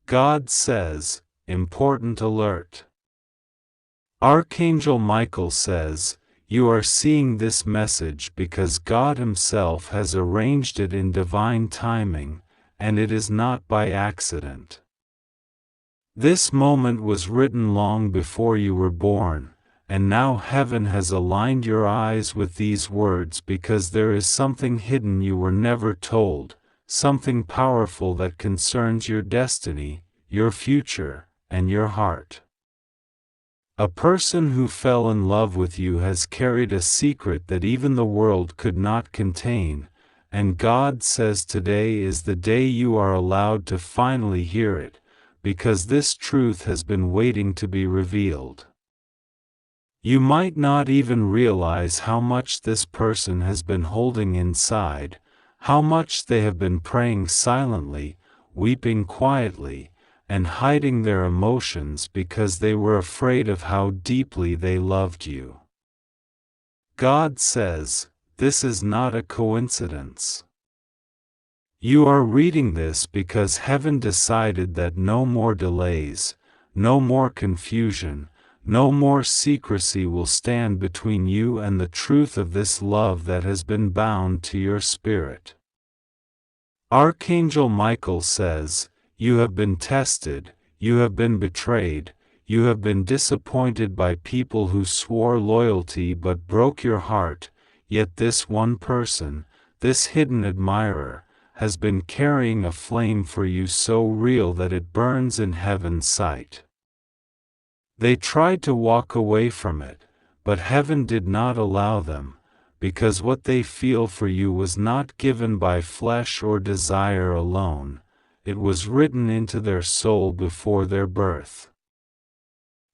God says, important alert. Archangel Michael says, you are seeing this message because God Himself has arranged it in divine timing, and it is not by accident. This moment was written long before you were born, and now heaven has aligned your eyes with these words because there is something hidden you were never told, something powerful that concerns your destiny, your future, and your heart. A person who fell in love with you has carried a secret that even the world could not contain, and God says today is the day you are allowed to finally hear it, because this truth has been waiting to be revealed. You might not even realize how much this person has been holding inside, how much they have been praying silently, weeping quietly, and hiding their emotions because they were afraid of how deeply they loved you. God says, this is not a coincidence. You are reading this because heaven decided that no more delays, no more confusion, no more secrecy will stand between you and the truth of this love that has been bound to your spirit. Archangel Michael says, you have been tested, you have been betrayed, you have been disappointed by people who swore loyalty but broke your heart, yet this one person, this hidden admirer, has been carrying a flame for you so real that it burns in heaven's sight. They tried to walk away from it, but heaven did not allow them, because what they feel for you was not given by flesh or desire alone. It was written into their soul before their birth.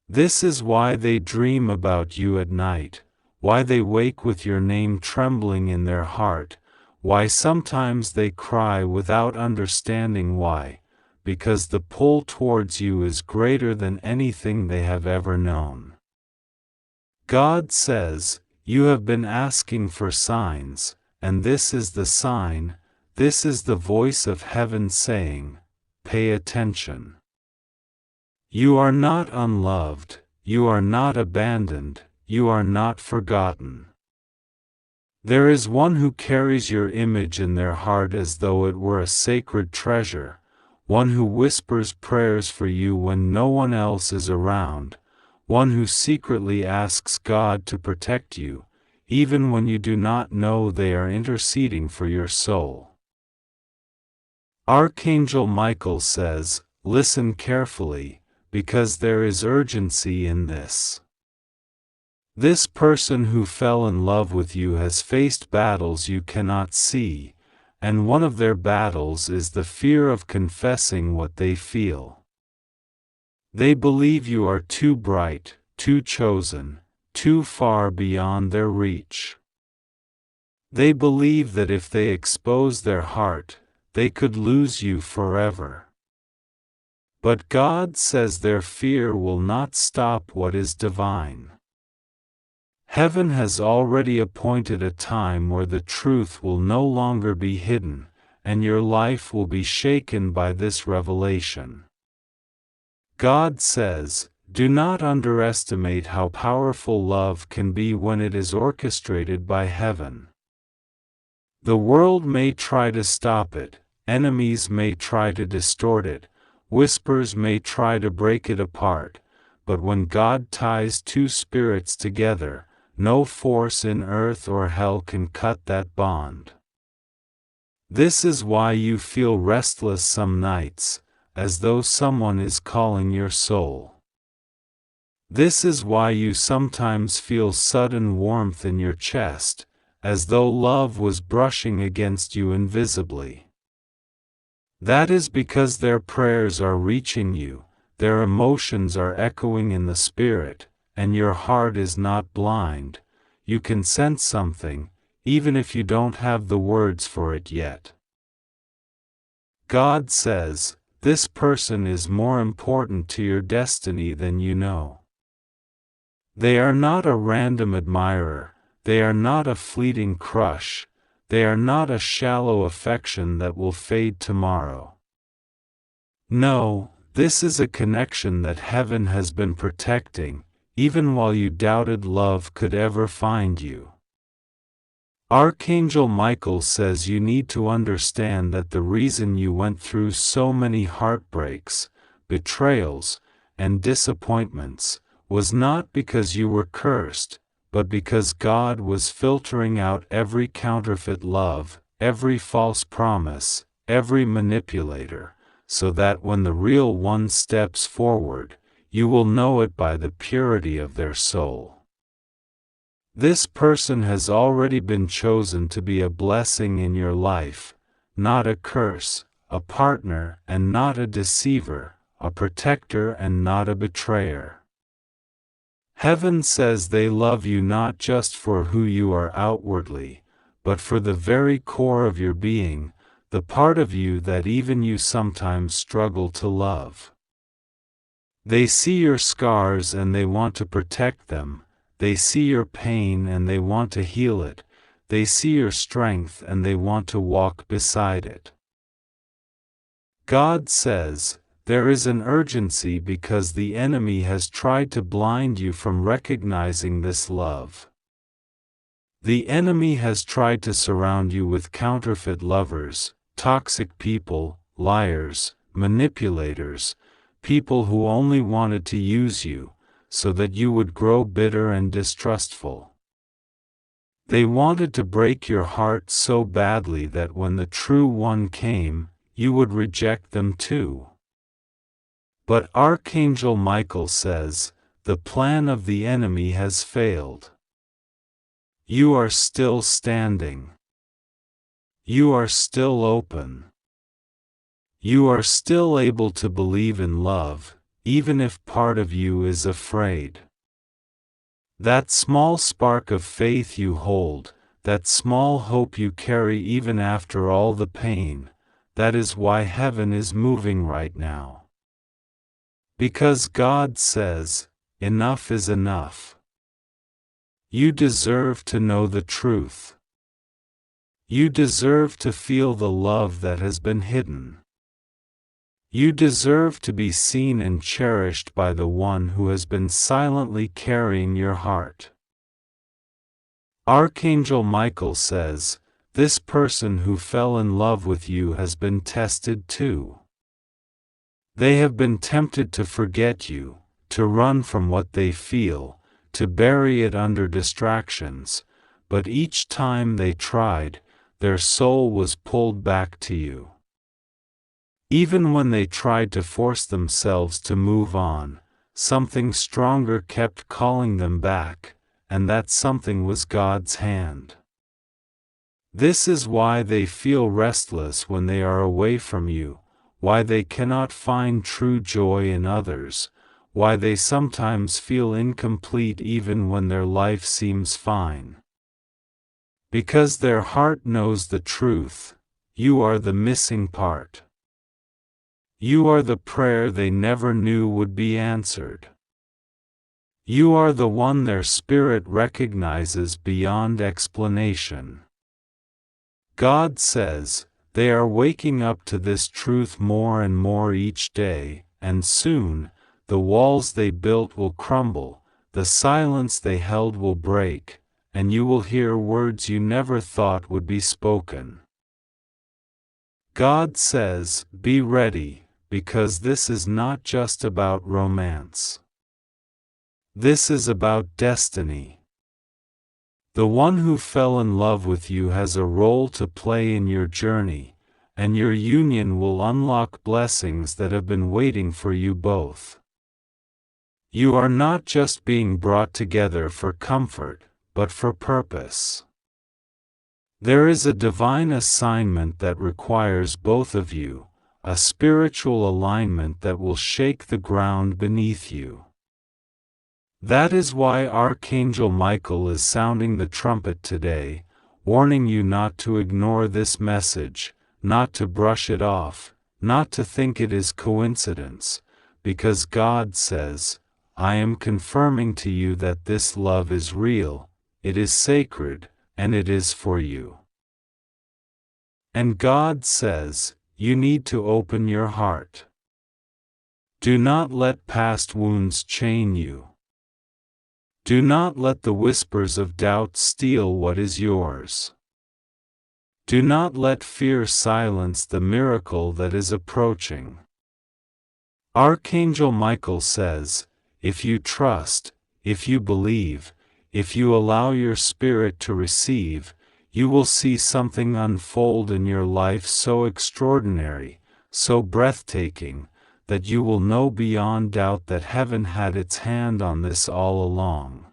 This is why they dream about you at night, why they wake with your name trembling in their heart, why sometimes they cry without understanding why, because the pull towards you is greater than anything they have ever known. God says, you have been asking for signs, and this is the sign. This is the voice of heaven saying, pay attention. You are not unloved, you are not abandoned, you are not forgotten. There is one who carries your image in their heart as though it were a sacred treasure, one who whispers prayers for you when no one else is around, one who secretly asks God to protect you, even when you do not know they are interceding for your soul. Archangel Michael says, listen carefully, because there is urgency in this. This person who fell in love with you has faced battles you cannot see, and one of their battles is the fear of confessing what they feel. They believe you are too bright, too chosen, too far beyond their reach. They believe that if they expose their heart, they could lose you forever. But God says their fear will not stop what is divine. Heaven has already appointed a time where the truth will no longer be hidden, and your life will be shaken by this revelation. God says, do not underestimate how powerful love can be when it is orchestrated by heaven. The world may try to stop it, enemies may try to distort it, whispers may try to break it apart, but when God ties two spirits together, no force in earth or hell can cut that bond. This is why you feel restless some nights, as though someone is calling your soul. This is why you sometimes feel sudden warmth in your chest, as though love was brushing against you invisibly. That is because their prayers are reaching you, their emotions are echoing in the spirit, and your heart is not blind. You can sense something, even if you don't have the words for it yet. God says, this person is more important to your destiny than you know. They are not a random admirer, they are not a fleeting crush, they are not a shallow affection that will fade tomorrow. No, This is a connection that heaven has been protecting, even while you doubted love could ever find you. Archangel Michael says you need to understand that the reason you went through so many heartbreaks, betrayals, and disappointments was not because you were cursed, but because God was filtering out every counterfeit love, every false promise, every manipulator, so that when the real one steps forward, you will know it by the purity of their soul. This person has already been chosen to be a blessing in your life, not a curse, a partner and not a deceiver, a protector and not a betrayer. Heaven says they love you not just for who you are outwardly, but for the very core of your being, the part of you that even you sometimes struggle to love. They see your scars and they want to protect them. They see your pain and they want to heal it. They see your strength and they want to walk beside it. God says, there is an urgency because the enemy has tried to blind you from recognizing this love. The enemy has tried to surround you with counterfeit lovers, toxic people, liars, manipulators, people who only wanted to use you, so that you would grow bitter and distrustful. They wanted to break your heart so badly that when the true one came, you would reject them too. But Archangel Michael says, the plan of the enemy has failed. You are still standing. You are still open. You are still able to believe in love, even if part of you is afraid. That small spark of faith you hold, that small hope you carry even after all the pain, that is why heaven is moving right now. Because God says, enough is enough. You deserve to know the truth. You deserve to feel the love that has been hidden. You deserve to be seen and cherished by the one who has been silently carrying your heart. Archangel Michael says, this person who fell in love with you has been tested too. They have been tempted to forget you, to run from what they feel, to bury it under distractions, but each time they tried, their soul was pulled back to you. Even when they tried to force themselves to move on, something stronger kept calling them back, and that something was God's hand. This is why they feel restless when they are away from you, why they cannot find true joy in others, why they sometimes feel incomplete even when their life seems fine. Because their heart knows the truth, you are the missing part. You are the prayer they never knew would be answered. You are the one their spirit recognizes beyond explanation. God says, they are waking up to this truth more and more each day, and soon, the walls they built will crumble, the silence they held will break, and you will hear words you never thought would be spoken. God says, be ready. Because this is not just about romance. This is about destiny. The one who fell in love with you has a role to play in your journey, and your union will unlock blessings that have been waiting for you both. You are not just being brought together for comfort, but for purpose. There is a divine assignment that requires both of you, a spiritual alignment that will shake the ground beneath you. That is why Archangel Michael is sounding the trumpet today, warning you not to ignore this message, not to brush it off, not to think it is coincidence, because God says, I am confirming to you that this love is real, it is sacred, and it is for you. And God says, you need to open your heart. Do not let past wounds chain you. Do not let the whispers of doubt steal what is yours. Do not let fear silence the miracle that is approaching. Archangel Michael says, if you trust, if you believe, if you allow your spirit to receive, you will see something unfold in your life so extraordinary, so breathtaking, that you will know beyond doubt that heaven had its hand on this all along.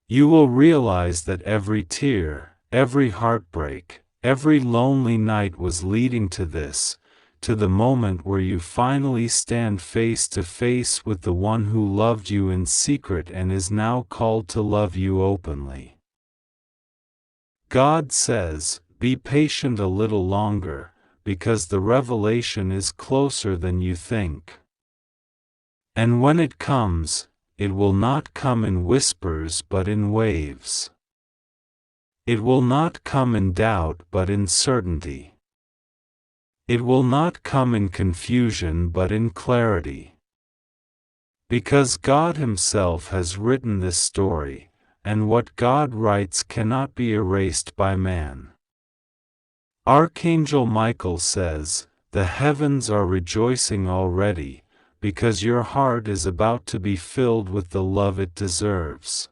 You will realize that every tear, every heartbreak, every lonely night was leading to this, to the moment where you finally stand face to face with the one who loved you in secret and is now called to love you openly. God says, be patient a little longer, because the revelation is closer than you think. And when it comes, it will not come in whispers but in waves. It will not come in doubt but in certainty. It will not come in confusion but in clarity. Because God Himself has written this story, and what God writes cannot be erased by man. Archangel Michael says, the heavens are rejoicing already, because your heart is about to be filled with the love it deserves.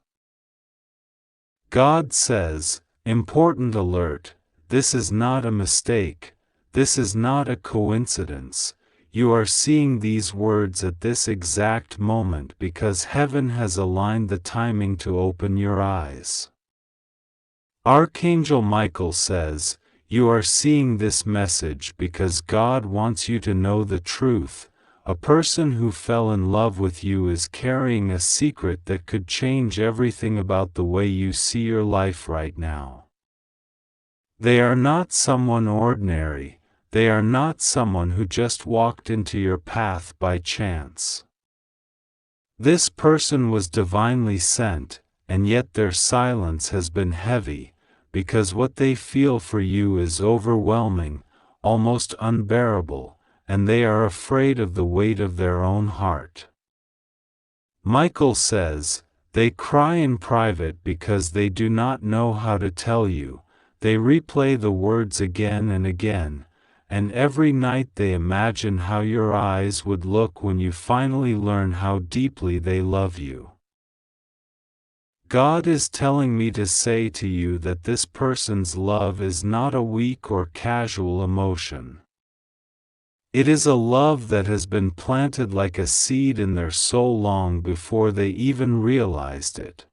God says, important alert, this is not a mistake, this is not a coincidence, you are seeing these words at this exact moment because heaven has aligned the timing to open your eyes. Archangel Michael says, you are seeing this message because God wants you to know the truth. A person who fell in love with you is carrying a secret that could change everything about the way you see your life right now. They are not someone ordinary, they are not someone who just walked into your path by chance. This person was divinely sent, and yet their silence has been heavy, because what they feel for you is overwhelming, almost unbearable, and they are afraid of the weight of their own heart. Michael says, they cry in private because they do not know how to tell you, they replay the words again and again, and every night they imagine how your eyes would look when you finally learn how deeply they love you. God is telling me to say to you that this person's love is not a weak or casual emotion. It is a love that has been planted like a seed in their soul long before they even realized it.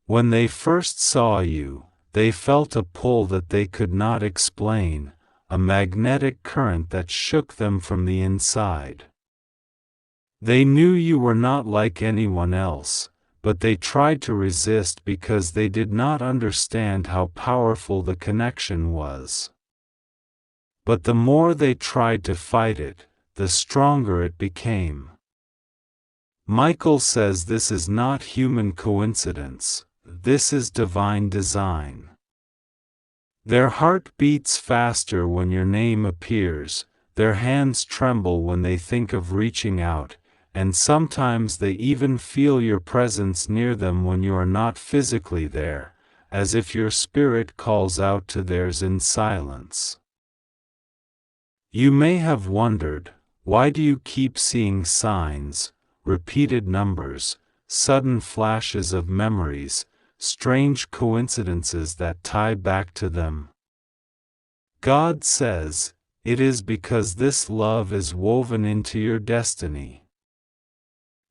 When they first saw you, they felt a pull that they could not explain, a magnetic current that shook them from the inside. They knew you were not like anyone else, but they tried to resist because they did not understand how powerful the connection was. But the more they tried to fight it, the stronger it became. Michael says this is not human coincidence, this is divine design. Their heart beats faster when your name appears, their hands tremble when they think of reaching out, and sometimes they even feel your presence near them when you are not physically there, as if your spirit calls out to theirs in silence. You may have wondered, why do you keep seeing signs, repeated numbers, sudden flashes of memories, strange coincidences that tie back to them? God says, it is because this love is woven into your destiny.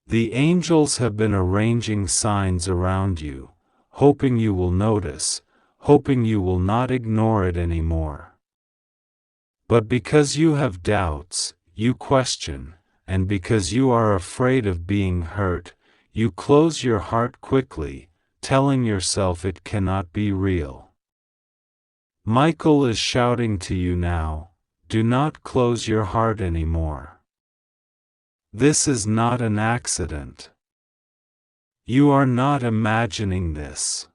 The angels have been arranging signs around you, hoping you will notice, hoping you will not ignore it anymore. But because you have doubts, you question, and because you are afraid of being hurt, you close your heart quickly, telling yourself it cannot be real. Michael is shouting to you now, do not close your heart anymore. This is not an accident. You are not imagining this.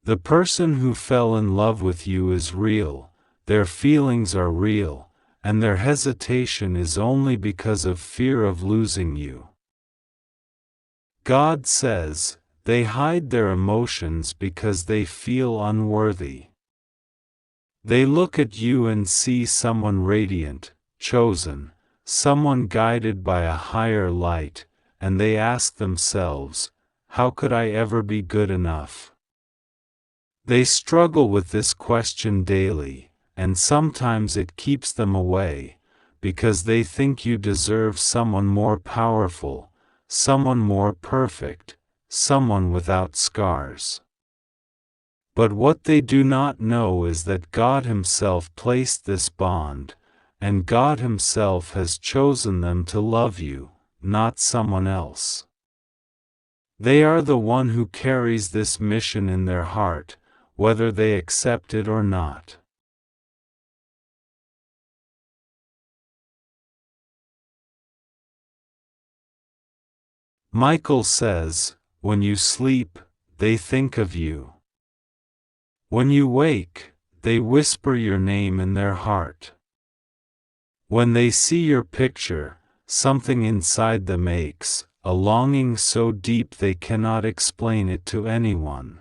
The person who fell in love with you is real, their feelings are real, and their hesitation is only because of fear of losing you. God says, they hide their emotions because they feel unworthy. They look at you and see someone radiant, chosen, someone guided by a higher light, and they ask themselves, how could I ever be good enough? They struggle with this question daily, and sometimes it keeps them away, because they think you deserve someone more powerful, someone more perfect, someone without scars. But what they do not know is that God Himself placed this bond, and God Himself has chosen them to love you, not someone else. They are the one who carries this mission in their heart, whether they accept it or not. Michael says, when you sleep, they think of you. When you wake, they whisper your name in their heart. When they see your picture, something inside them aches, a longing so deep they cannot explain it to anyone.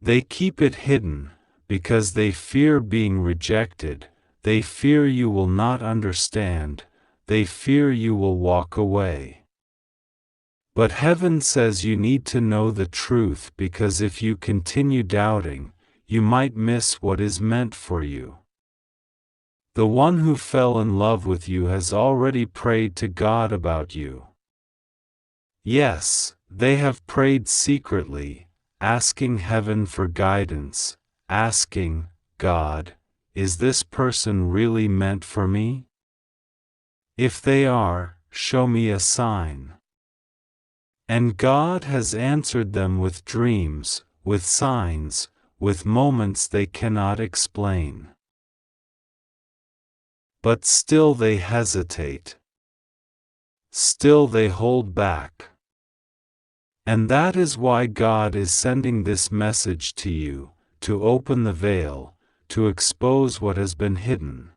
They keep it hidden, because they fear being rejected, they fear you will not understand, they fear you will walk away. But heaven says you need to know the truth, because if you continue doubting, you might miss what is meant for you. The one who fell in love with you has already prayed to God about you. Yes, they have prayed secretly, asking heaven for guidance, asking, God, is this person really meant for me? If they are, show me a sign. And God has answered them with dreams, with signs, with moments they cannot explain. But still they hesitate. Still they hold back. And that is why God is sending this message to you, to open the veil, to expose what has been hidden.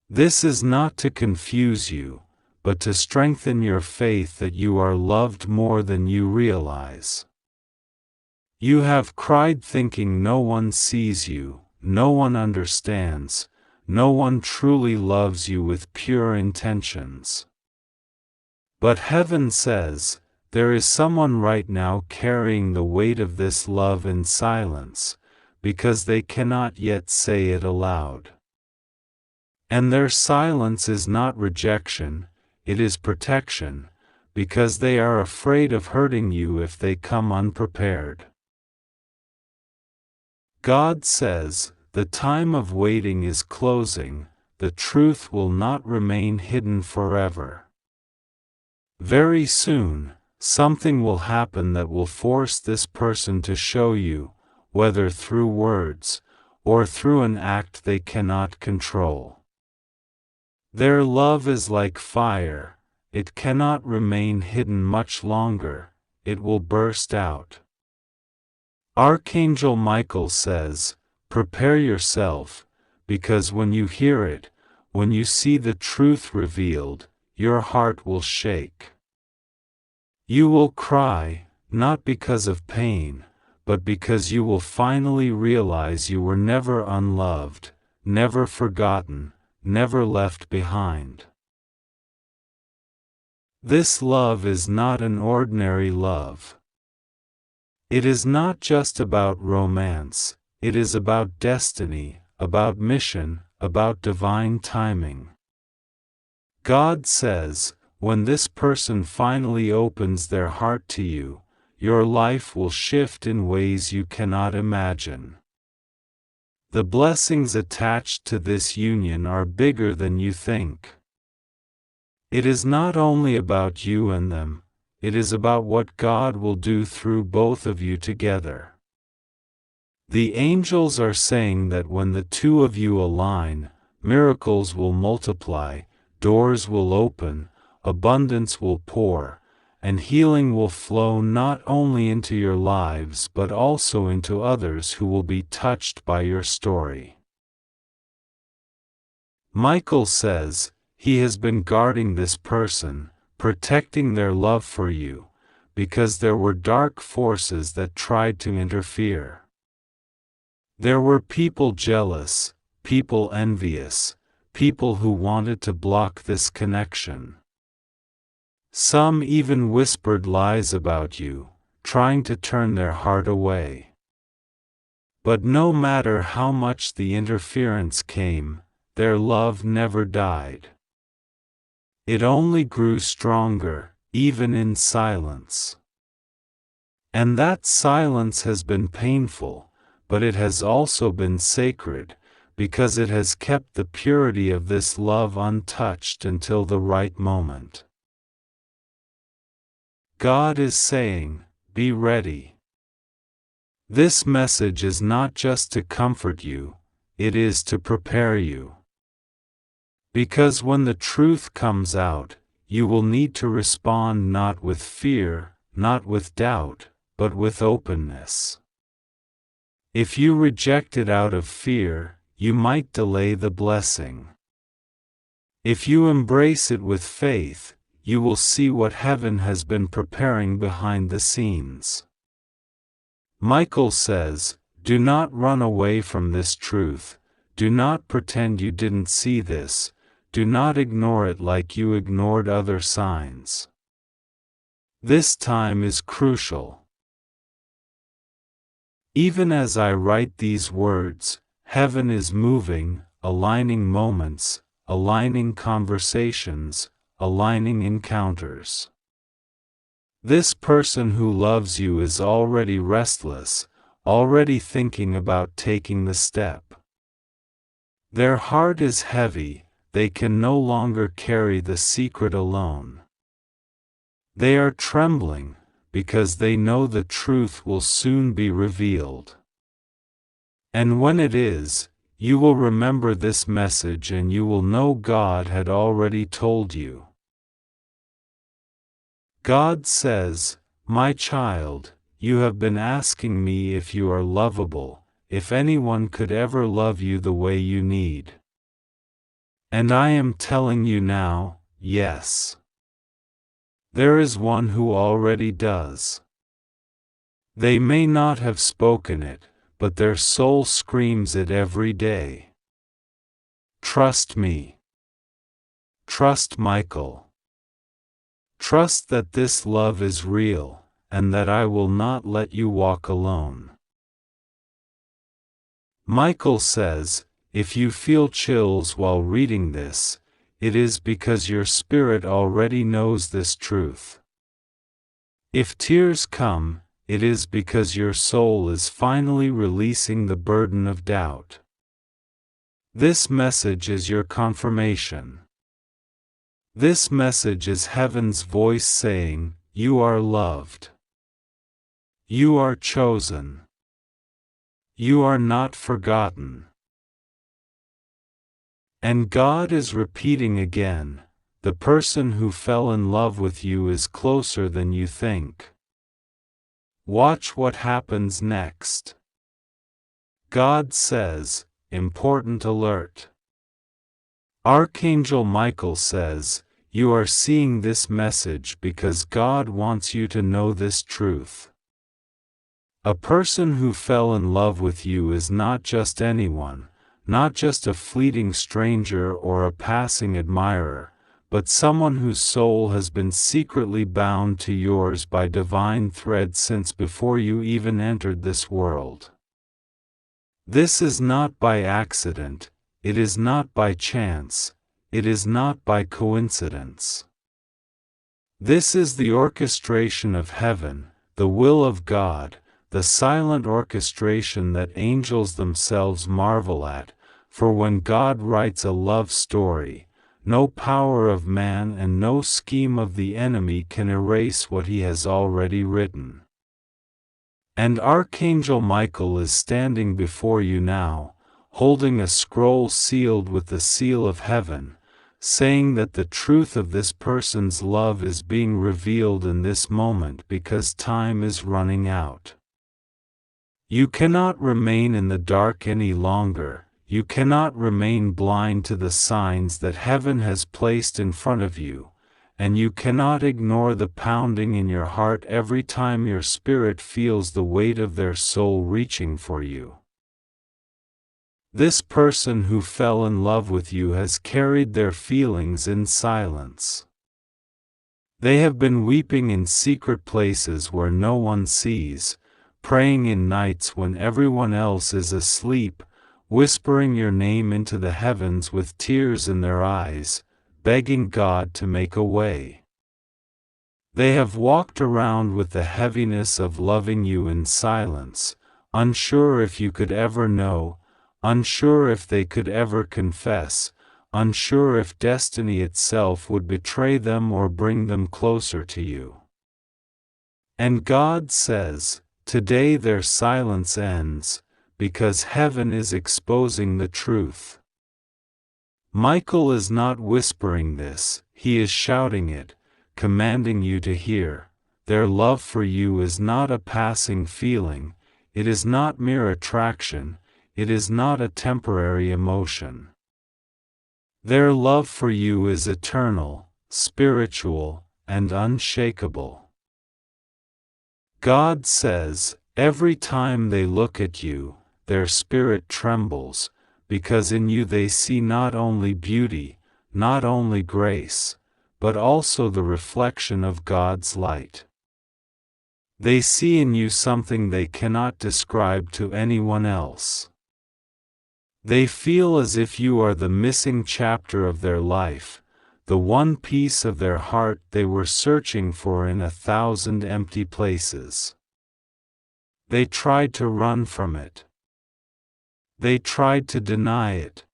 This is not to confuse you, but to strengthen your faith that you are loved more than you realize. You have cried thinking no one sees you, no one understands, no one truly loves you with pure intentions. But heaven says, there is someone right now carrying the weight of this love in silence, because they cannot yet say it aloud. And their silence is not rejection, it is protection, because they are afraid of hurting you if they come unprepared. God says, the time of waiting is closing, the truth will not remain hidden forever. Very soon, something will happen that will force this person to show you, whether through words, or through an act they cannot control. Their love is like fire, it cannot remain hidden much longer, it will burst out. Archangel Michael says, prepare yourself, because when you hear it, when you see the truth revealed, your heart will shake. You will cry, not because of pain, but because you will finally realize you were never unloved, never forgotten, never left behind. This love is not an ordinary love. It is not just about romance, it is about destiny, about mission, about divine timing. God says, when this person finally opens their heart to you, your life will shift in ways you cannot imagine. The blessings attached to this union are bigger than you think. It is not only about you and them, it is about what God will do through both of you together. The angels are saying that when the two of you align, miracles will multiply, doors will open, abundance will pour, and healing will flow not only into your lives but also into others who will be touched by your story. Michael says, he has been guarding this person, protecting their love for you, because there were dark forces that tried to interfere. There were people jealous, people envious, people who wanted to block this connection. Some even whispered lies about you, trying to turn their heart away. But no matter how much the interference came, their love never died. It only grew stronger, even in silence. And that silence has been painful, but it has also been sacred, because it has kept the purity of this love untouched until the right moment. God is saying, be ready. This message is not just to comfort you, it is to prepare you. Because when the truth comes out, you will need to respond not with fear, not with doubt, but with openness. If you reject it out of fear, you might delay the blessing. If you embrace it with faith, you will see what heaven has been preparing behind the scenes. Michael says, do not run away from this truth, do not pretend you didn't see this, do not ignore it like you ignored other signs. This time is crucial. Even as I write these words, heaven is moving, aligning moments, aligning conversations, aligning encounters. This person who loves you is already restless, already thinking about taking the step. Their heart is heavy, they can no longer carry the secret alone. They are trembling, because they know the truth will soon be revealed. And when it is, you will remember this message and you will know God had already told you. God says, my child, you have been asking me if you are lovable, if anyone could ever love you the way you need. And I am telling you now, yes. There is one who already does. They may not have spoken it, but their soul screams it every day. Trust me. Trust Michael. Trust that this love is real, and that I will not let you walk alone. Michael says, if you feel chills while reading this, it is because your spirit already knows this truth. If tears come, it is because your soul is finally releasing the burden of doubt. This message is your confirmation. This message is heaven's voice saying, you are loved. You are chosen. You are not forgotten. And God is repeating again, the person who fell in love with you is closer than you think. Watch what happens next. God says, important alert. Archangel Michael says, you are seeing this message because God wants you to know this truth. A person who fell in love with you is not just anyone, not just a fleeting stranger or a passing admirer, but someone whose soul has been secretly bound to yours by divine thread since before you even entered this world. This is not by accident, it is not by chance, it is not by coincidence. This is the orchestration of heaven, the will of God, the silent orchestration that angels themselves marvel at, for when God writes a love story, no power of man and no scheme of the enemy can erase what he has already written. And Archangel Michael is standing before you now, holding a scroll sealed with the seal of heaven, saying that the truth of this person's love is being revealed in this moment because time is running out. You cannot remain in the dark any longer, you cannot remain blind to the signs that heaven has placed in front of you, and you cannot ignore the pounding in your heart every time your spirit feels the weight of their soul reaching for you. This person who fell in love with you has carried their feelings in silence. They have been weeping in secret places where no one sees, praying in nights when everyone else is asleep, whispering your name into the heavens with tears in their eyes, begging God to make a way. They have walked around with the heaviness of loving you in silence, unsure if you could ever know, unsure if they could ever confess, unsure if destiny itself would betray them or bring them closer to you. And God says, today their silence ends, because heaven is exposing the truth. Michael is not whispering this, he is shouting it, commanding you to hear. Their love for you is not a passing feeling, it is not mere attraction, it is not a temporary emotion. Their love for you is eternal, spiritual, and unshakable. God says, every time they look at you, their spirit trembles, because in you they see not only beauty, not only grace, but also the reflection of God's light. They see in you something they cannot describe to anyone else. They feel as if you are the missing chapter of their life, the one piece of their heart they were searching for in 1,000 empty places. They tried to run from it. They tried to deny it.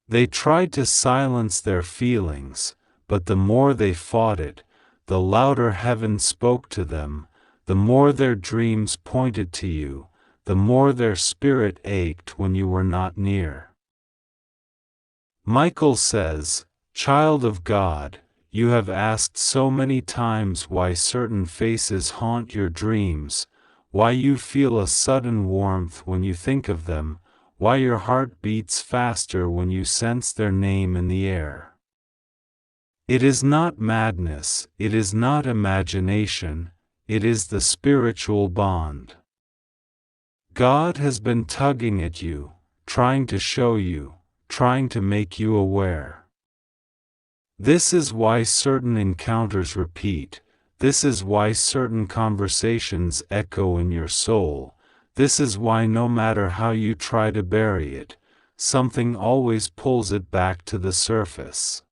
They tried to silence their feelings, but the more they fought it, the louder heaven spoke to them, the more their dreams pointed to you, the more their spirit ached when you were not near. Michael says, child of God, you have asked so many times why certain faces haunt your dreams, why you feel a sudden warmth when you think of them, why your heart beats faster when you sense their name in the air. It is not madness, it is not imagination, it is the spiritual bond. God has been tugging at you, trying to show you, trying to make you aware. This is why certain encounters repeat, this is why certain conversations echo in your soul, this is why no matter how you try to bury it, something always pulls it back to the surface.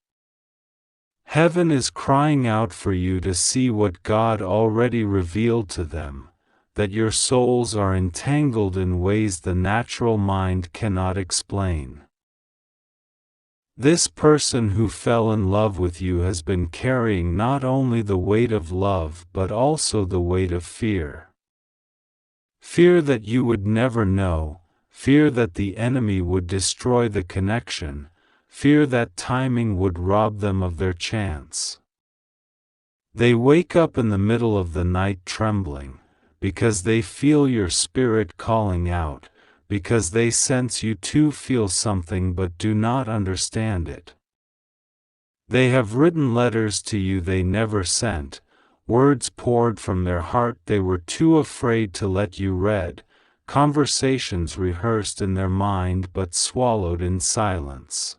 Heaven is crying out for you to see what God already revealed to them, that your souls are entangled in ways the natural mind cannot explain. This person who fell in love with you has been carrying not only the weight of love but also the weight of fear. Fear that you would never know, fear that the enemy would destroy the connection, fear that timing would rob them of their chance. They wake up in the middle of the night trembling, because they feel your spirit calling out, because they sense you too feel something but do not understand it. They have written letters to you they never sent, words poured from their heart they were too afraid to let you read, conversations rehearsed in their mind but swallowed in silence.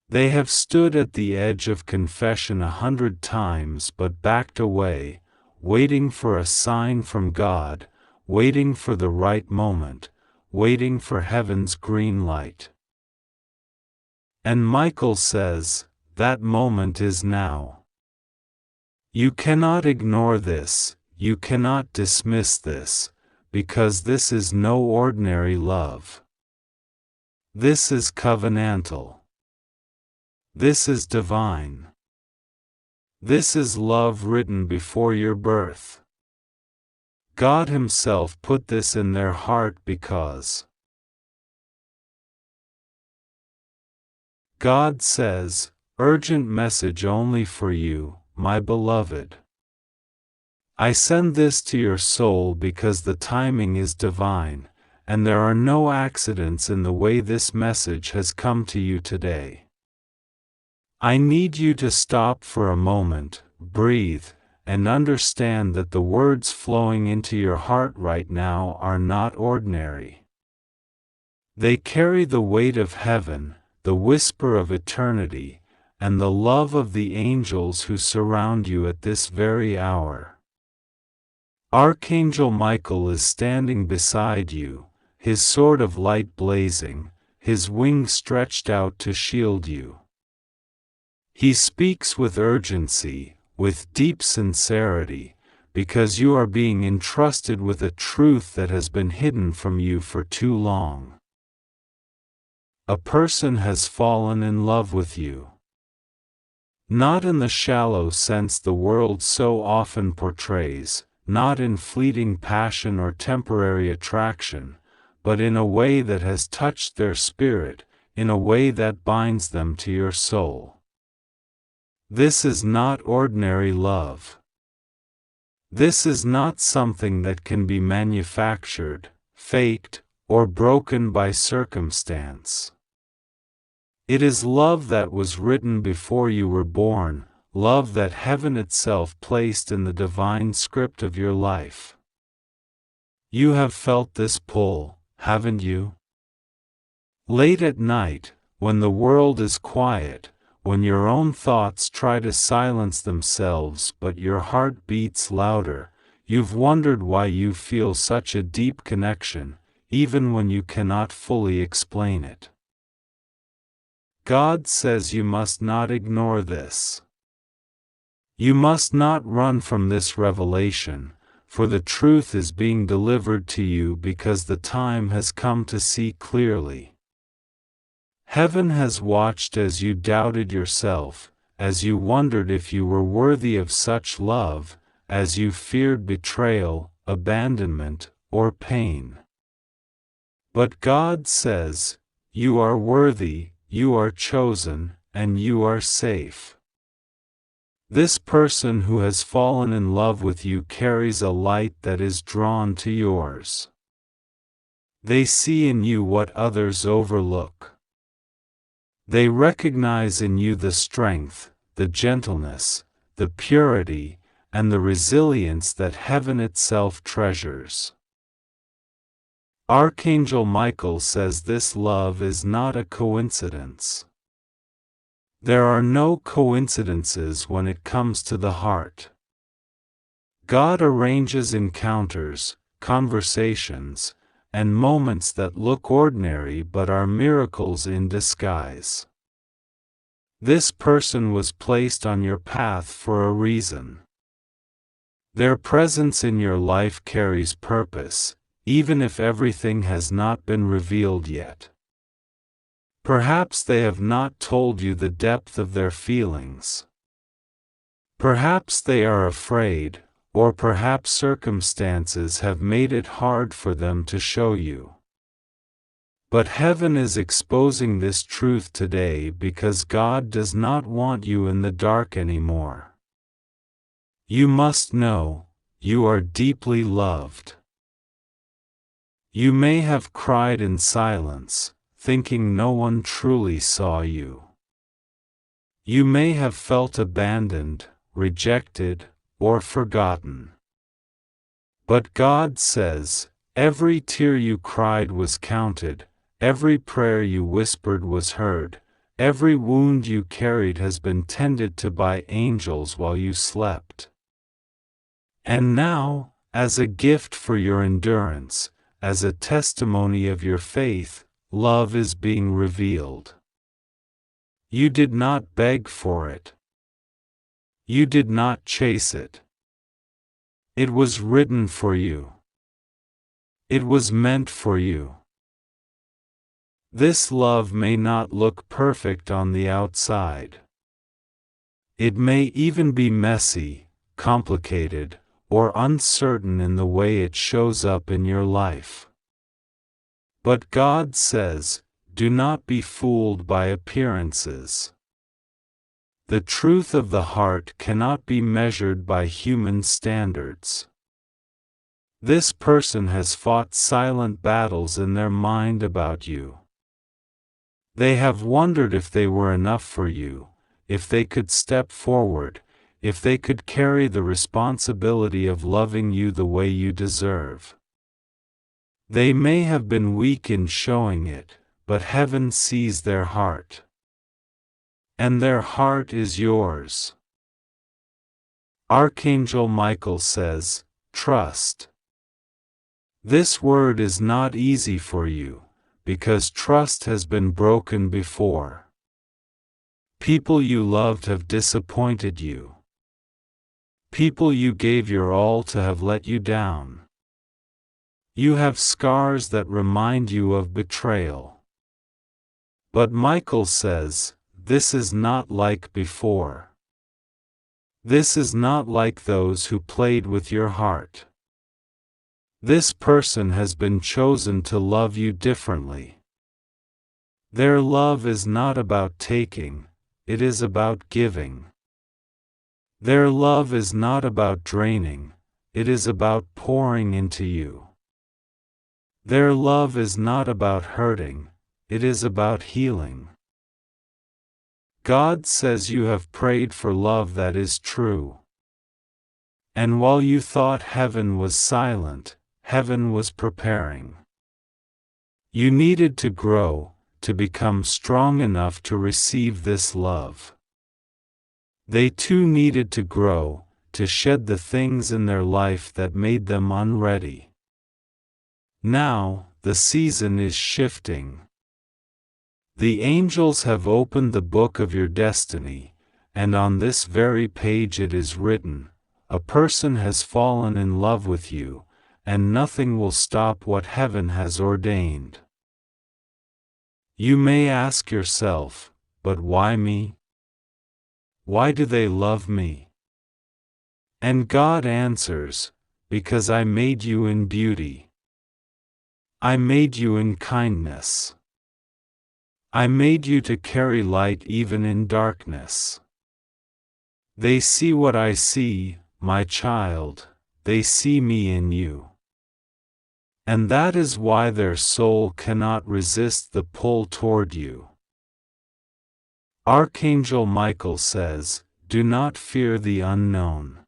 They have stood at the edge of confession 100 times but backed away, waiting for a sign from God, waiting for the right moment, waiting for heaven's green light. And Michael says, that moment is now. You cannot ignore this, you cannot dismiss this, because this is no ordinary love. This is covenantal. This is divine. This is love written before your birth. God Himself put this in their heart because God says, urgent message only for you, my beloved. I send this to your soul because the timing is divine, and there are no accidents in the way this message has come to you today. I need you to stop for a moment, breathe, and understand that the words flowing into your heart right now are not ordinary. They carry the weight of heaven, the whisper of eternity, and the love of the angels who surround you at this very hour. Archangel Michael is standing beside you, his sword of light blazing, his wings stretched out to shield you. He speaks with urgency, with deep sincerity, because you are being entrusted with a truth that has been hidden from you for too long. A person has fallen in love with you. Not in the shallow sense the world so often portrays, not in fleeting passion or temporary attraction, but in a way that has touched their spirit, in a way that binds them to your soul. This is not ordinary love. This is not something that can be manufactured, faked, or broken by circumstance. It is love that was written before you were born, love that heaven itself placed in the divine script of your life. You have felt this pull, haven't you? Late at night, when the world is quiet, when your own thoughts try to silence themselves but your heart beats louder, you've wondered why you feel such a deep connection, even when you cannot fully explain it. God says you must not ignore this. You must not run from this revelation, for the truth is being delivered to you because the time has come to see clearly. Heaven has watched as you doubted yourself, as you wondered if you were worthy of such love, as you feared betrayal, abandonment, or pain. But God says, you are worthy, you are chosen, and you are safe. This person who has fallen in love with you carries a light that is drawn to yours. They see in you what others overlook. They recognize in you the strength, the gentleness, the purity, and the resilience that heaven itself treasures. Archangel Michael says this love is not a coincidence. There are no coincidences when it comes to the heart. God arranges encounters, conversations, and moments that look ordinary but are miracles in disguise. This person was placed on your path for a reason. Their presence in your life carries purpose, even if everything has not been revealed yet. Perhaps they have not told you the depth of their feelings. Perhaps they are afraid, or perhaps circumstances have made it hard for them to show you. But heaven is exposing this truth today because God does not want you in the dark anymore. You must know, you are deeply loved. You may have cried in silence, thinking no one truly saw you. You may have felt abandoned, rejected, or forgotten. But God says, every tear you cried was counted, every prayer you whispered was heard, every wound you carried has been tended to by angels while you slept. And now, as a gift for your endurance, as a testimony of your faith, love is being revealed. You did not beg for it. You did not chase it. It was written for you. It was meant for you. This love may not look perfect on the outside. It may even be messy, complicated, or uncertain in the way it shows up in your life. But God says, do not be fooled by appearances. The truth of the heart cannot be measured by human standards. This person has fought silent battles in their mind about you. They have wondered if they were enough for you, if they could step forward, if they could carry the responsibility of loving you the way you deserve. They may have been weak in showing it, but heaven sees their heart. And their heart is yours. Archangel Michael says, trust. This word is not easy for you, because trust has been broken before. People you loved have disappointed you. People you gave your all to have let you down. You have scars that remind you of betrayal. But Michael says, this is not like before. This is not like those who played with your heart. This person has been chosen to love you differently. Their love is not about taking, it is about giving. Their love is not about draining, it is about pouring into you. Their love is not about hurting, it is about healing. God says you have prayed for love that is true. And while you thought heaven was silent, heaven was preparing. You needed to grow, to become strong enough to receive this love. They too needed to grow, to shed the things in their life that made them unready. Now, the season is shifting. The angels have opened the book of your destiny, and on this very page it is written, a person has fallen in love with you, and nothing will stop what heaven has ordained. You may ask yourself, but why me? Why do they love me? And God answers, because I made you in beauty. I made you in kindness. I made you to carry light even in darkness. They see what I see, my child, they see me in you. And that is why their soul cannot resist the pull toward you. Archangel Michael says, do not fear the unknown.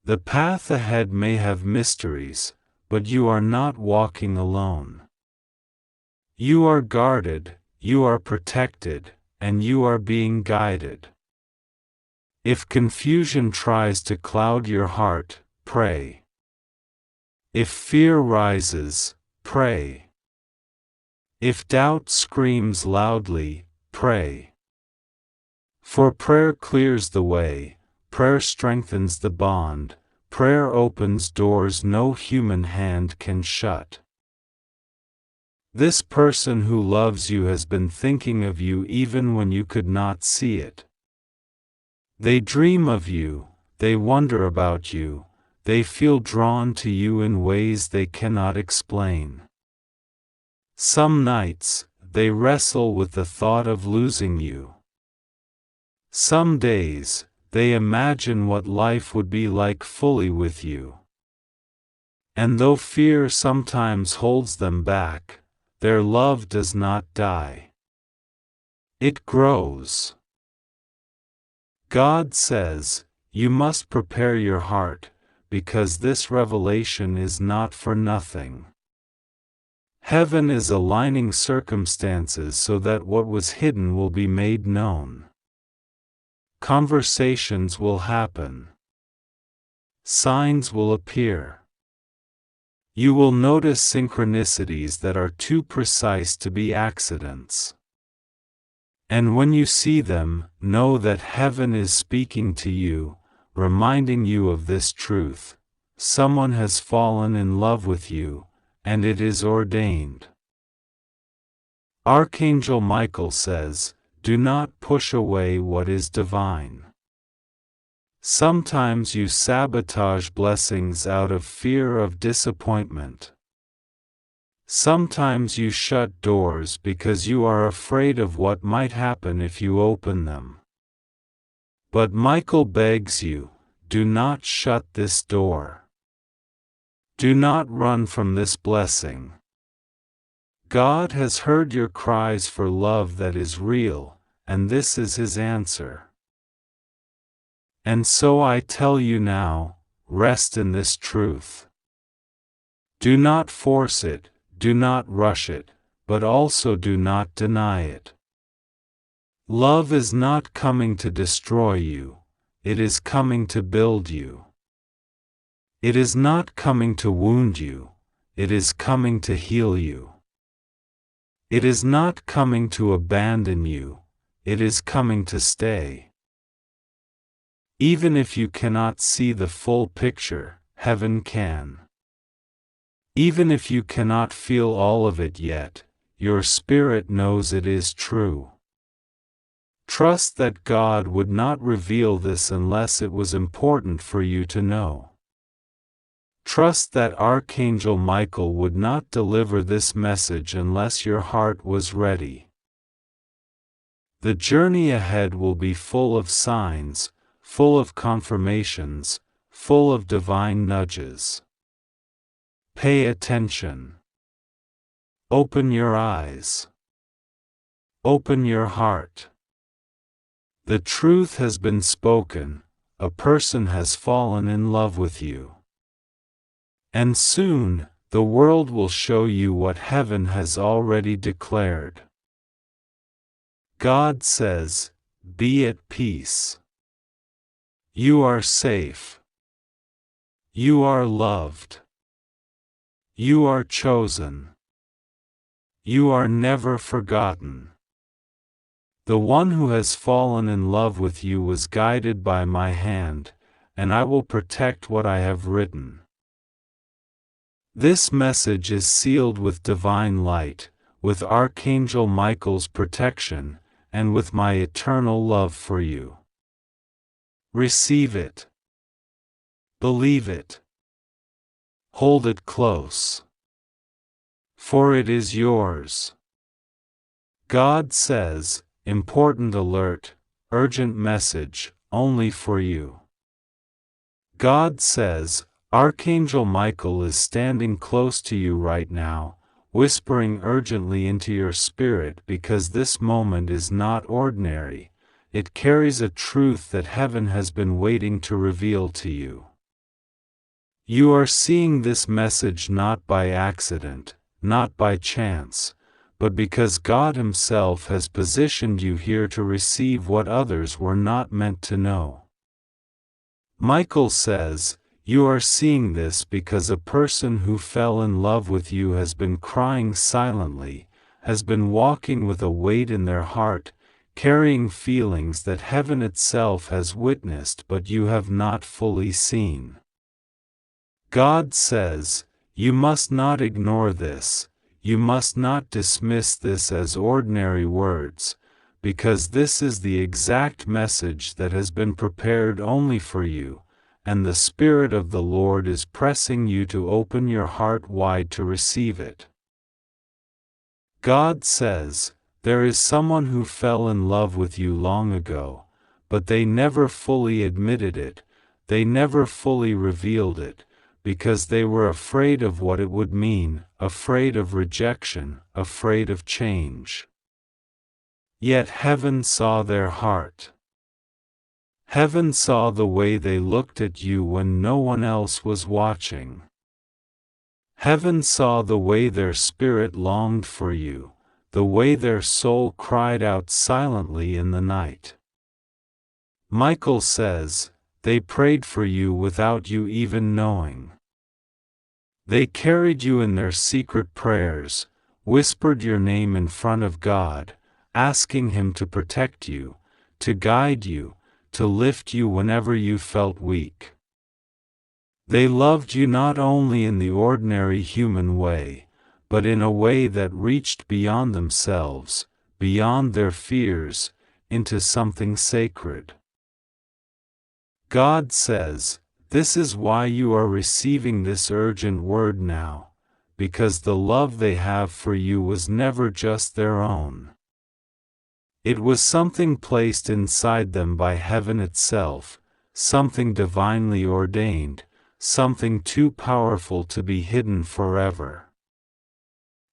The path ahead may have mysteries, but you are not walking alone. You are guarded, you are protected, and you are being guided. If confusion tries to cloud your heart, pray. If fear rises, pray. If doubt screams loudly, pray. For prayer clears the way, prayer strengthens the bond, prayer opens doors no human hand can shut. This person who loves you has been thinking of you even when you could not see it. They dream of you, they wonder about you, they feel drawn to you in ways they cannot explain. Some nights, they wrestle with the thought of losing you. Some days, they imagine what life would be like fully with you. And though fear sometimes holds them back, their love does not die. It grows. God says, you must prepare your heart, because this revelation is not for nothing. Heaven is aligning circumstances so that what was hidden will be made known. Conversations will happen. Signs will appear. You will notice synchronicities that are too precise to be accidents. And when you see them, know that heaven is speaking to you, reminding you of this truth. Someone has fallen in love with you, and it is ordained. Archangel Michael says, do not push away what is divine. Sometimes you sabotage blessings out of fear of disappointment. Sometimes you shut doors because you are afraid of what might happen if you open them. But Michael begs you, do not shut this door. Do not run from this blessing. God has heard your cries for love that is real, and this is His answer. And so I tell you now, rest in this truth. Do not force it, do not rush it, but also do not deny it. Love is not coming to destroy you, it is coming to build you. It is not coming to wound you, it is coming to heal you. It is not coming to abandon you, it is coming to stay. Even if you cannot see the full picture, heaven can. Even if you cannot feel all of it yet, your spirit knows it is true. Trust that God would not reveal this unless it was important for you to know. Trust that Archangel Michael would not deliver this message unless your heart was ready. The journey ahead will be full of signs, full of confirmations, full of divine nudges. Pay attention. Open your eyes. Open your heart. The truth has been spoken, a person has fallen in love with you. And soon, the world will show you what heaven has already declared. God says, be at peace. You are safe. You are loved. You are chosen. You are never forgotten. The one who has fallen in love with you was guided by my hand, and I will protect what I have written. This message is sealed with divine light, with Archangel Michael's protection, and with my eternal love for you. Receive it. Believe it. Hold it close. For it is yours. God says, important alert, urgent message, only for you. God says, Archangel Michael is standing close to you right now, whispering urgently into your spirit because this moment is not ordinary, it carries a truth that heaven has been waiting to reveal to you. You are seeing this message not by accident, not by chance, but because God Himself has positioned you here to receive what others were not meant to know. Michael says, you are seeing this because a person who fell in love with you has been crying silently, has been walking with a weight in their heart, carrying feelings that heaven itself has witnessed but you have not fully seen. God says, you must not ignore this, you must not dismiss this as ordinary words, because this is the exact message that has been prepared only for you, and the Spirit of the Lord is pressing you to open your heart wide to receive it. God says, there is someone who fell in love with you long ago, but they never fully admitted it, they never fully revealed it, because they were afraid of what it would mean, afraid of rejection, afraid of change. Yet heaven saw their heart. Heaven saw the way they looked at you when no one else was watching. Heaven saw the way their spirit longed for you, the way their soul cried out silently in the night. Michael says, they prayed for you without you even knowing. They carried you in their secret prayers, whispered your name in front of God, asking Him to protect you, to guide you, to lift you whenever you felt weak. They loved you not only in the ordinary human way, but in a way that reached beyond themselves, beyond their fears, into something sacred. God says, this is why you are receiving this urgent word now, because the love they have for you was never just their own. It was something placed inside them by heaven itself, something divinely ordained, something too powerful to be hidden forever.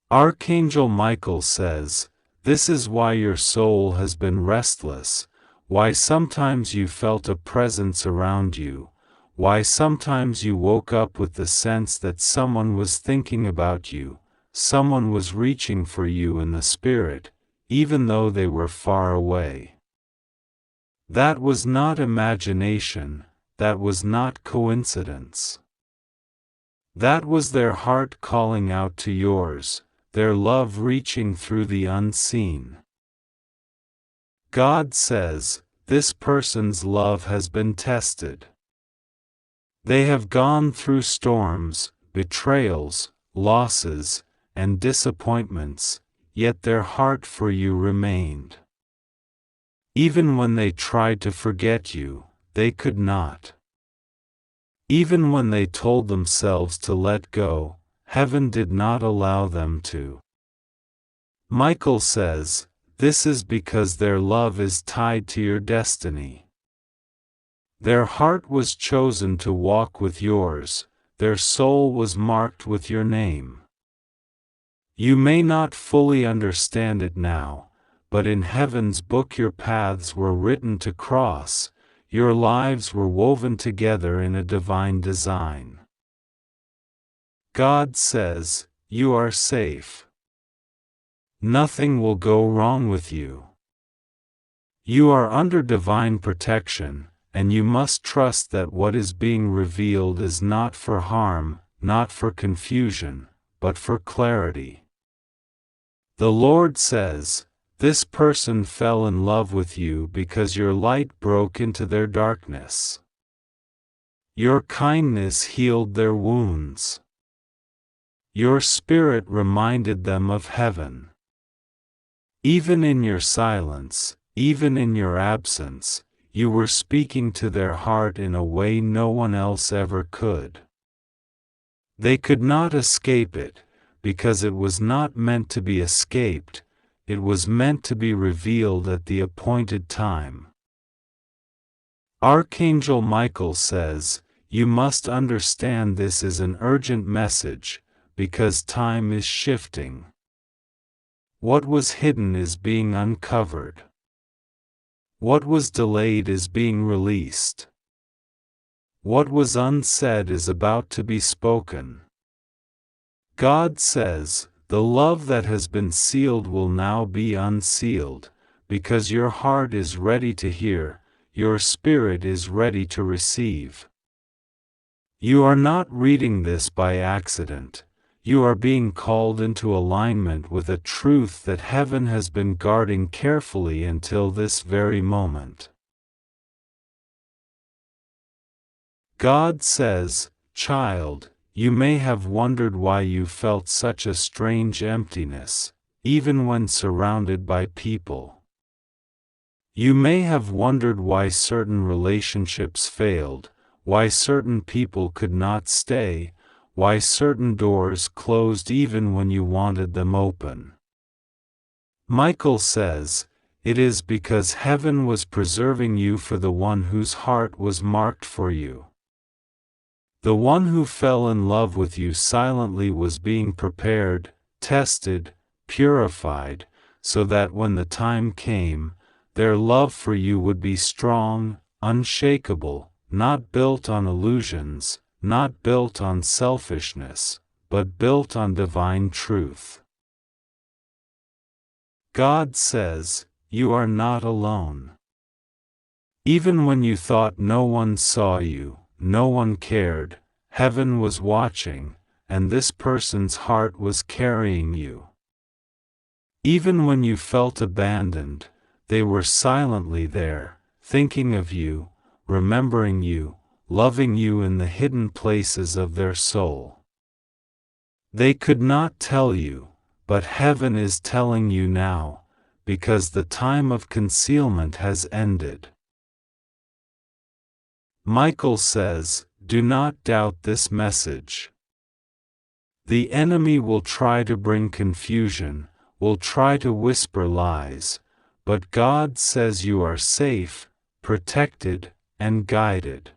Archangel Michael says, this is why your soul has been restless, why sometimes you felt a presence around you, why sometimes you woke up with the sense that someone was thinking about you, someone was reaching for you in the spirit, even though they were far away. That was not imagination, that was not coincidence. That was their heart calling out to yours, their love reaching through the unseen. God says, this person's love has been tested. They have gone through storms, betrayals, losses, and disappointments, yet their heart for you remained. Even when they tried to forget you, they could not. Even when they told themselves to let go, heaven did not allow them to. Michael says, this is because their love is tied to your destiny. Their heart was chosen to walk with yours, their soul was marked with your name. You may not fully understand it now, but in heaven's book your paths were written to cross, your lives were woven together in a divine design. God says, you are safe. Nothing will go wrong with you. You are under divine protection, and you must trust that what is being revealed is not for harm, not for confusion, but for clarity. The Lord says, this person fell in love with you because your light broke into their darkness. Your kindness healed their wounds. Your spirit reminded them of heaven. Even in your silence, even in your absence, you were speaking to their heart in a way no one else ever could. They could not escape it, because it was not meant to be escaped, it was meant to be revealed at the appointed time. Archangel Michael says, you must understand this is an urgent message, because time is shifting. What was hidden is being uncovered. What was delayed is being released. What was unsaid is about to be spoken. God says, the love that has been sealed will now be unsealed, because your heart is ready to hear, your spirit is ready to receive. You are not reading this by accident. You are being called into alignment with a truth that heaven has been guarding carefully until this very moment. God says, child, you may have wondered why you felt such a strange emptiness, even when surrounded by people. You may have wondered why certain relationships failed, why certain people could not stay, why certain doors closed even when you wanted them open. Michael says, it is because heaven was preserving you for the one whose heart was marked for you. The one who fell in love with you silently was being prepared, tested, purified, so that when the time came, their love for you would be strong, unshakable, not built on illusions, not built on selfishness, but built on divine truth. God says, you are not alone. Even when you thought no one saw you, no one cared, heaven was watching, and this person's heart was carrying you. Even when you felt abandoned, they were silently there, thinking of you, remembering you, loving you in the hidden places of their soul. They could not tell you, but heaven is telling you now, because the time of concealment has ended. Michael says, do not doubt this message. The enemy will try to bring confusion, will try to whisper lies, but God says you are safe, protected, and guided.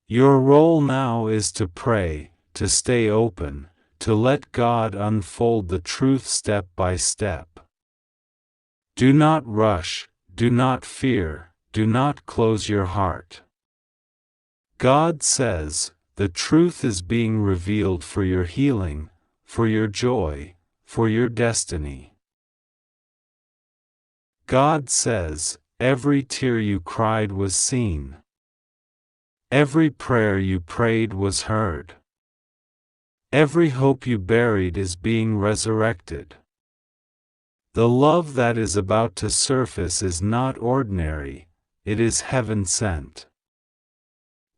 Your role now is to pray, to stay open, to let God unfold the truth step by step. Do not rush, do not fear, do not close your heart. God says, the truth is being revealed for your healing, for your joy, for your destiny. God says, every tear you cried was seen. Every prayer you prayed was heard. Every hope you buried is being resurrected. The love that is about to surface is not ordinary, it is heaven sent.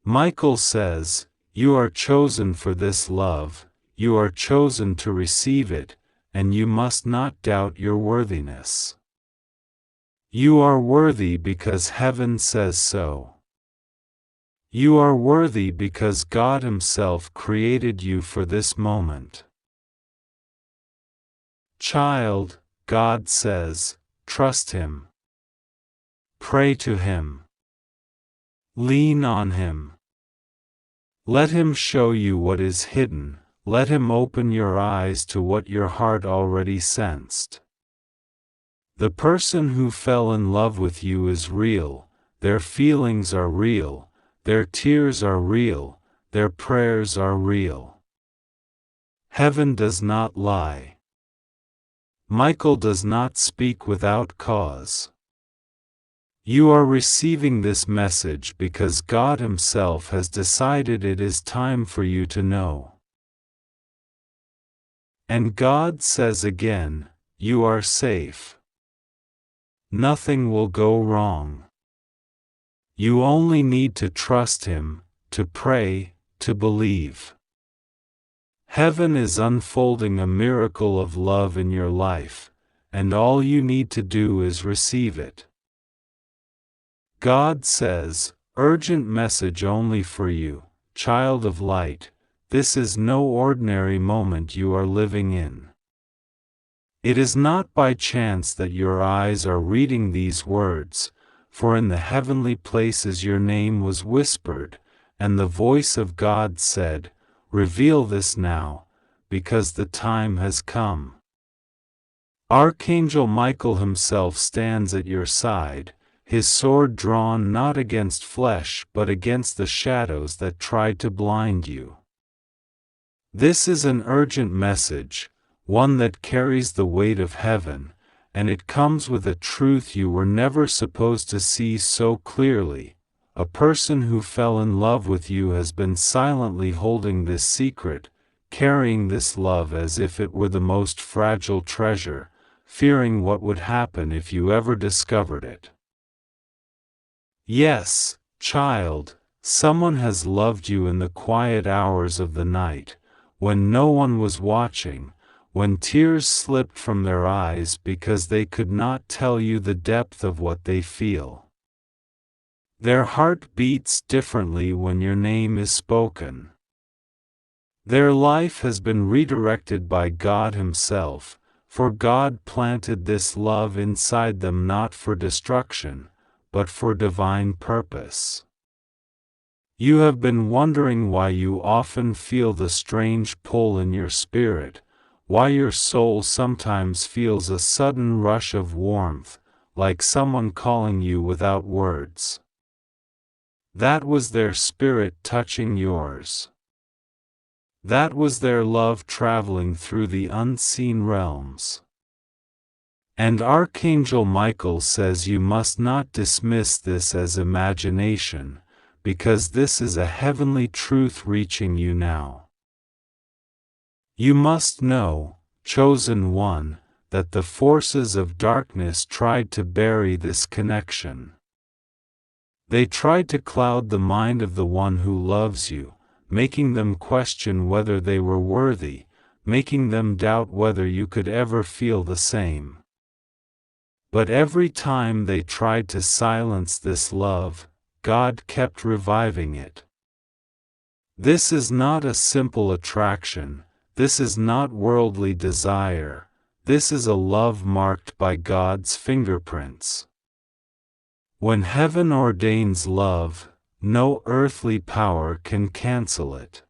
Michael says, you are chosen for this love, you are chosen to receive it, and you must not doubt your worthiness. You are worthy because heaven says so. You are worthy because God Himself created you for this moment. Child, God says, trust Him. Pray to Him. Lean on Him. Let Him show you what is hidden, let Him open your eyes to what your heart already sensed. The person who fell in love with you is real, their feelings are real, their tears are real, their prayers are real. Heaven does not lie. Michael does not speak without cause. You are receiving this message because God Himself has decided it is time for you to know. And God says again, you are safe. Nothing will go wrong. You only need to trust Him, to pray, to believe. Heaven is unfolding a miracle of love in your life, and all you need to do is receive it. God says, urgent message only for you, child of light, this is no ordinary moment you are living in. It is not by chance that your eyes are reading these words, for in the heavenly places your name was whispered, and the voice of God said, reveal this now, because the time has come. Archangel Michael himself stands at your side, his sword drawn not against flesh but against the shadows that tried to blind you. This is an urgent message, one that carries the weight of heaven, and it comes with a truth you were never supposed to see so clearly. A person who fell in love with you has been silently holding this secret, carrying this love as if it were the most fragile treasure, fearing what would happen if you ever discovered it. Yes, child, someone has loved you in the quiet hours of the night, when no one was watching, when tears slipped from their eyes because they could not tell you the depth of what they feel. Their heart beats differently when your name is spoken. Their life has been redirected by God Himself, for God planted this love inside them not for destruction, but for divine purpose. You have been wondering why you often feel the strange pull in your spirit, why your soul sometimes feels a sudden rush of warmth, like someone calling you without words. That was their spirit touching yours. That was their love traveling through the unseen realms. And Archangel Michael says you must not dismiss this as imagination, because this is a heavenly truth reaching you now. You must know, chosen one, that the forces of darkness tried to bury this connection. They tried to cloud the mind of the one who loves you, making them question whether they were worthy, making them doubt whether you could ever feel the same. But every time they tried to silence this love, God kept reviving it. This is not a simple attraction, this is not worldly desire, this is a love marked by God's fingerprints. When heaven ordains love, no earthly power can cancel it.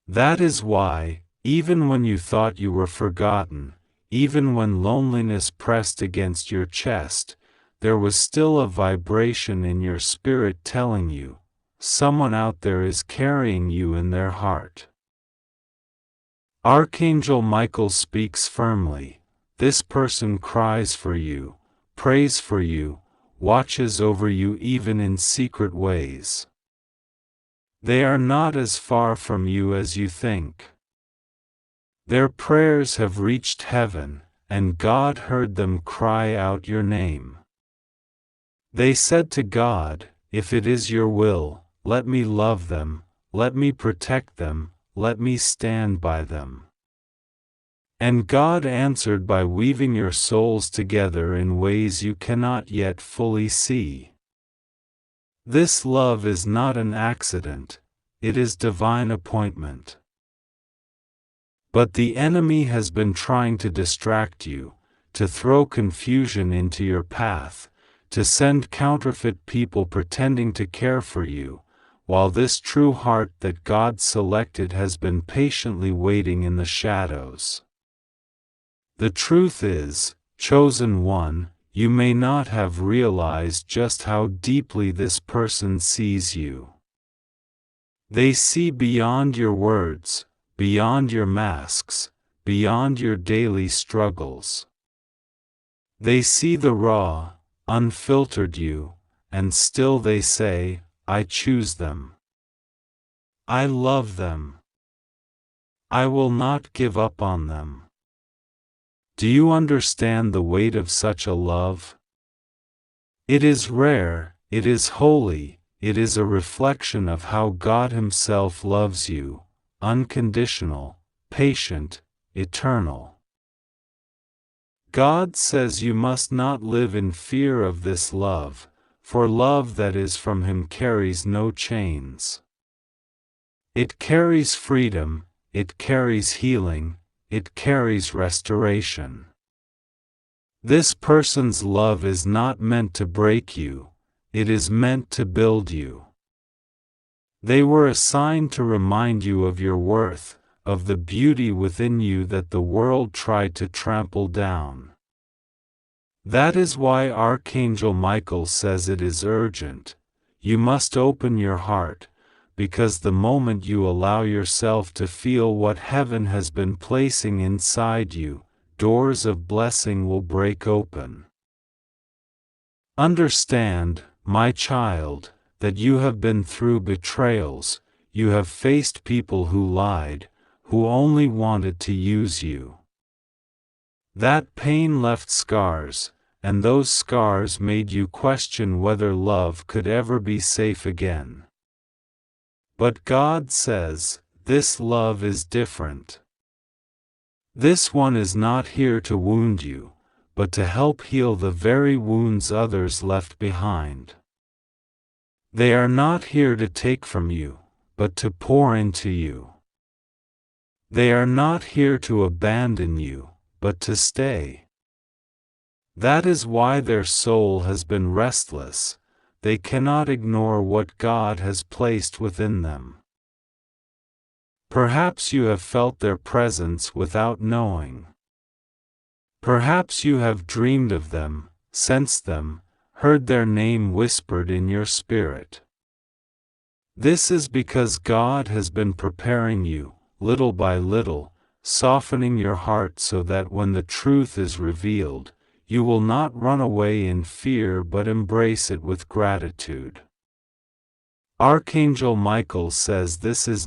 That is why, even when you thought you were forgotten, even when loneliness pressed against your chest, there was still a vibration in your spirit telling you, someone out there is carrying you in their heart. Archangel Michael speaks firmly. This person cries for you, prays for you, watches over you even in secret ways. They are not as far from you as you think. Their prayers have reached heaven, and God heard them cry out your name. They said to God, if it is your will, let me love them, let me protect them, let me stand by them. And God answered by weaving your souls together in ways you cannot yet fully see. This love is not an accident, it is divine appointment. But the enemy has been trying to distract you, to throw confusion into your path, to send counterfeit people pretending to care for you, while this true heart that God selected has been patiently waiting in the shadows. The truth is, chosen one, you may not have realized just how deeply this person sees you. They see beyond your words, beyond your masks, beyond your daily struggles. They see the raw, unfiltered you, and still they say, I choose them. I love them. I will not give up on them. Do you understand the weight of such a love? It is rare, it is holy, it is a reflection of how God Himself loves you, unconditional, patient, eternal. God says you must not live in fear of this love, for love that is from Him carries no chains. It carries freedom, it carries healing, it carries restoration. This person's love is not meant to break you, it is meant to build you. They were assigned to remind you of your worth, of the beauty within you that the world tried to trample down. That is why Archangel Michael says it is urgent. You must open your heart, because the moment you allow yourself to feel what heaven has been placing inside you, doors of blessing will break open. Understand, my child, that you have been through betrayals, you have faced people who lied, who only wanted to use you. That pain left scars, and those scars made you question whether love could ever be safe again. But God says, this love is different. This one is not here to wound you, but to help heal the very wounds others left behind. They are not here to take from you, but to pour into you. They are not here to abandon you, but to stay. That is why their soul has been restless. They cannot ignore what God has placed within them. Perhaps you have felt their presence without knowing. Perhaps you have dreamed of them, sensed them, heard their name whispered in your spirit. This is because God has been preparing you, little by little, softening your heart so that when the truth is revealed, you will not run away in fear but embrace it with gratitude. Archangel Michael says this is